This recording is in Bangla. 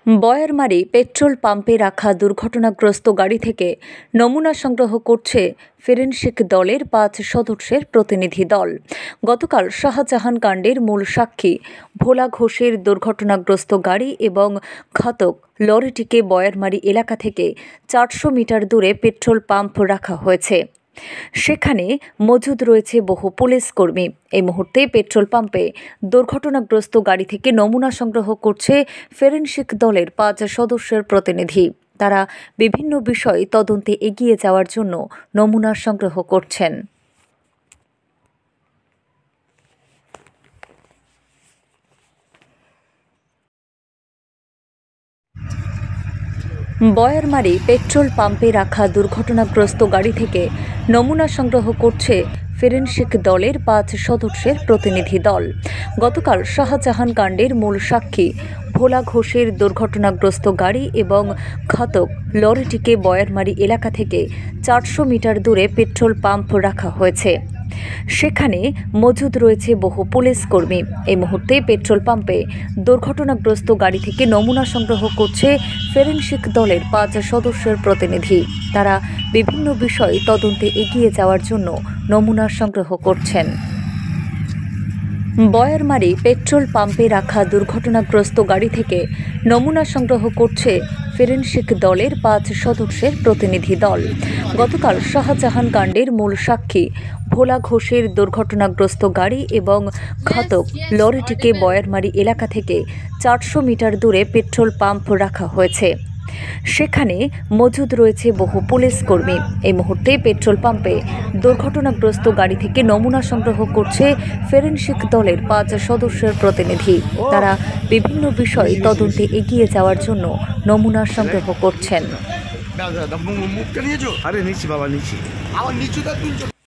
বয়ারমারি পেট্রোল পাম্পে রাখা দুর্ঘটনাগ্রস্ত গাড়ি থেকে নমুনা সংগ্রহ করছে ফরেনসিক দলের ৫ সদস্যের প্রতিনিধি দল। গতকাল শাহজাহান কাণ্ডের মূল সাক্ষী ভোলা ঘোষের দুর্ঘটনাগ্রস্ত গাড়ি এবং ঘাতক লরিটিকে বয়ারমারি এলাকা থেকে ৪০০ মিটার দূরে পেট্রোল পাম্প রাখা হয়েছে। সেখানে মজুদ রয়েছে বহু পুলিশ কর্মী। এই মুহূর্তে পেট্রোল পাম্পে দুর্ঘটনাগ্রস্ত গাড়ি থেকে নমুনা সংগ্রহ করছে ফরেনসিক দলের ৫ সদস্যের প্রতিনিধি। তারা বিভিন্ন বিষয় তদন্তে এগিয়ে যাওয়ার জন্য নমুনা সংগ্রহ করছেন। বয়ারমারি পেট্রোল পাম্পে রাখা দুর্ঘটনাগ্রস্ত গাড়ি থেকে নমুনা সংগ্রহ করছে ফরেনসিক দলের ৫ সদস্যের প্রতিনিধি দল। গতকাল শাহজাহান কাণ্ডের মূল সাক্ষী ভোলা ঘোষের দুর্ঘটনাগ্রস্ত গাড়ি এবং ঘাতক লরিটিকে বয়ারমারি এলাকা থেকে ৪০০ মিটার দূরে পেট্রোল পাম্প রাখা হয়েছে। সেখানে মজুদ রয়েছে বহু পুলিশ কর্মী। এই মুহূর্তে পেট্রোল পাম্পে দুর্ঘটনাগ্রস্ত গাড়ি থেকে নমুনা সংগ্রহ করছে ফরেনসিক দলের ৫ সদস্যের প্রতিনিধি। তারা বিভিন্ন বিষয় তদন্তে এগিয়ে যাওয়ার জন্য নমুনা সংগ্রহ করছেন। বয়ারমারি পেট্রোল পাম্পে রাখা দুর্ঘটনাগ্রস্ত গাড়ি থেকে নমুনা সংগ্রহ করছে ফরেনসিক দলের ৫ সদস্যের প্রতিনিধি দল। গতকাল শাহজাহান কাণ্ডের মূল সাক্ষী ভোলা ঘোষের দুর্ঘটনাগ্রস্ত গাড়ি এবং ঘাতক লরিটিকে বয়ারমারি এলাকা থেকে ৪০০ মিটার দূরে পেট্রোল পাম্প রাখা হয়েছে। সেখানে মজুদ রয়েছে বহু পুলিশ কর্মী। এই মুহূর্তে পেট্রোল পাম্পে দুর্ঘটনাগ্রস্ত গাড়ি থেকে নমুনা সংগ্রহ করছে ফরেনসিক দলের ৫ সদস্যের প্রতিনিধি। তারা বিভিন্ন বিষয় তদন্তে এগিয়ে যাওয়ার জন্য নমুনা সংগ্রহ করছেন।